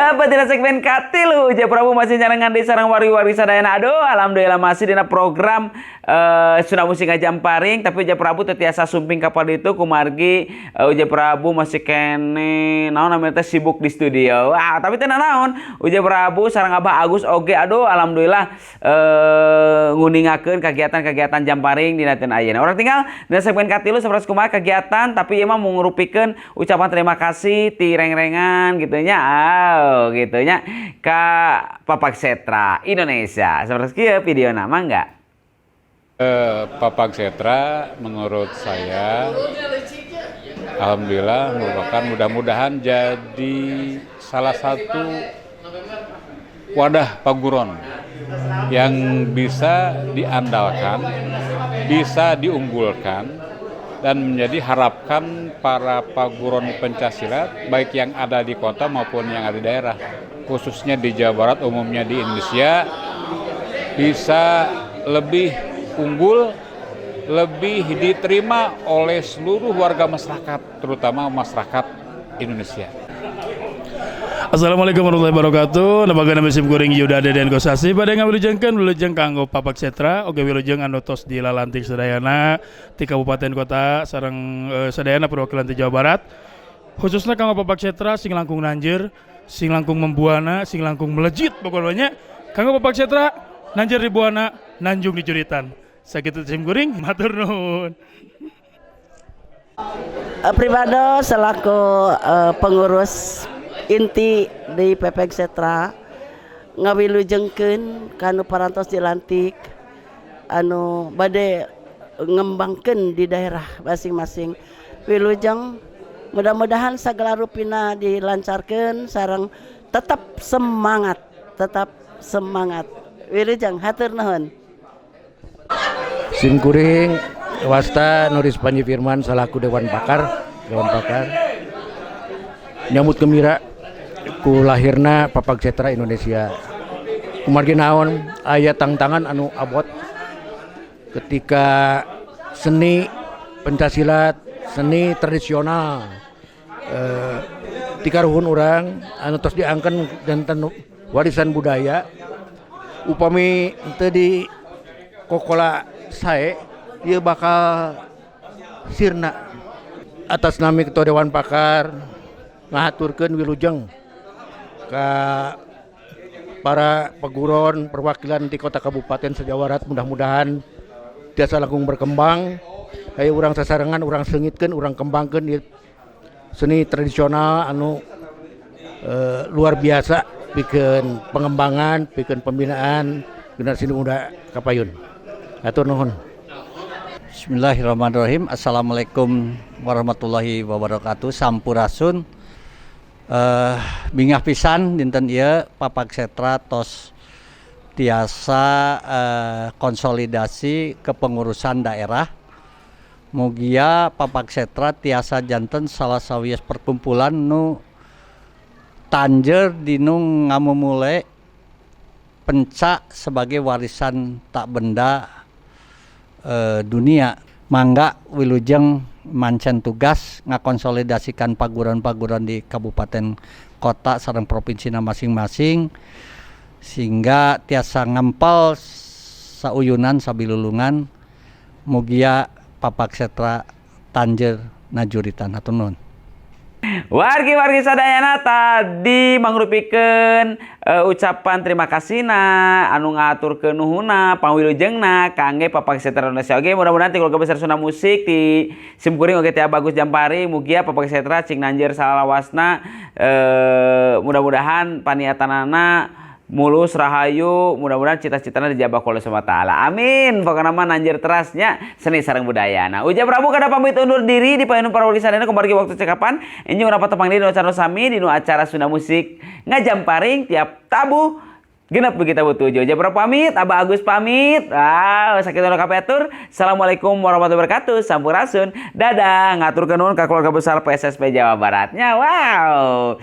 Dapat dina segmen katilu Uja Prabu masih nyarengan di sarang wari-wari sadayana. Aduh, alhamdulillah masih dina program Sunda Musik Ngajamparing, tapi Uja Prabu teu tiasa sumping kapal itu kumargi Uja Prabu masih kene naon namanya teh sibuk di studio. Wah, tapi teu naon. Uja Prabu sareng Abah Agus oge aduh alhamdulillah nguningakeun kegiatan-kegiatan Jamparing dina teu ayeuna. Urang tinggal dina segmen katilu sapertos kumaha kegiatan, tapi ieu mah mengurupikeun ucapan terima kasih ti reng-rengan gitu nya. Gitu nya ka Papak Setra Indonesia. Seperti kieu video nama enggak? Papak Setra menurut saya alhamdulillah merupakan mudah-mudahan jadi salah satu wadah paguron yang bisa diandalkan, bisa diunggulkan dan menjadi harapkan para paguron pencaksilat baik yang ada di kota maupun yang ada di daerah, khususnya di Jawa Barat, umumnya di Indonesia, bisa lebih unggul, lebih diterima oleh seluruh warga masyarakat, terutama masyarakat Indonesia. Assalamualaikum warahmatullahi wabarakatuh. Nabagana mesim goreng Yuda dan Gosasi pada ngawilujengkeun wilujeng kanggo Papak Setra oge wilujeng anu tos di lalantik sadayana ti kabupaten kota sareng sadayana perwakilan ti Jawa Barat. Khususnya kanggo Papak Setra sing langkung nanjeur, sing langkung membuana, sing langkung melejit pokoknya kanggo Papak Setra nanjeur di buana, nanjung di juritan. Sakitu mesim goreng matur nuhun. Pribadi selaku pengurus inti di Papak Setra ngawilujengkeun kanu parantos dilantik anu bade ngembangkeun di daerah masing-masing. Wilujeng mudah-mudahan sagala rupina dilancarkeun sareng tetap semangat. Wilujeng hatur nuhun. Sim kuring wasta Nuris Panji Firman selaku Dewan Pakar nyambut gembira ku lahirna Papak Setra Indonesia. Kumargi naon aya tantangan anu abot ketika seni pencaksilat, seni tradisional tikaruhun urang anu tos diangken janten warisan budaya upami teu di kokola sae ieu bakal sirna. Atas nami Ketua Dewan Pakar ngaturkeun wilujeng ka para paguron perwakilan di kota kabupaten Jawa Barat, mudah-mudahan tiasa langkung berkembang aya urang sasarengan urang seungitkeun urang kembangkeun ieu seni tradisional anu luar biasa pikeun pengembangan, pikeun pembinaan generasi muda kapayun. Atur nuhun. Bismillahirrahmanirrahim. Assalamualaikum warahmatullahi wabarakatuh. Sampurasun. Bingah pisan dinten ieu Papak Setra tos tiasa konsolidasi kepengurusan daerah. Mugia Papak Setra tiasa janten salah sawias perkumpulan nu tanjeur dinu ngamumule penca sebagai warisan tak benda dunia. Mangga wilujeng mancen tugas ngakonsolidasikan paguron-paguron di kabupaten kota sareng provinsina masing-masing sehingga tiasa ngempel sauyunan sabilulungan mugia Papak Setra tanjeur najuritan. Hatur nuhun. Wargi-wargi sadayana tadi mangrupikeun ucapan terima kasihna anu ngaturkeun nuhunna pangwilujengna kangge Papak Setra Indonesia. Oge mudah-mudahan ti keluarga besar Sunda Musik di simkuring oge teh bagus Jamparing mugia Papak Setra cing nanjeur salawasna mudah-mudahan paniatanana mulus rahayu, mudah-mudahan cita-citana dijabah ku Allah Subhanahu wa taala. Amin. Pokona mah nanjeur terasnya seni sareng budayana. Uja Prabu kada pamit undur diri di paeun para wali sadayana kumargi waktu cekapan. Enjing rapat tepang dinu acara sami dinu acara Sunda Musik Ngajamparing tiap tabu genep begitu tujuh. Uja Prabu pamit, Abah Agus pamit. Sakitu kapetur. Assalamualaikum warahmatullahi wabarakatuh. Sampurasun. Dadah. Ngaturkeun nuhun ka keluarga besar PSSP Jawa Baratnya. Wow.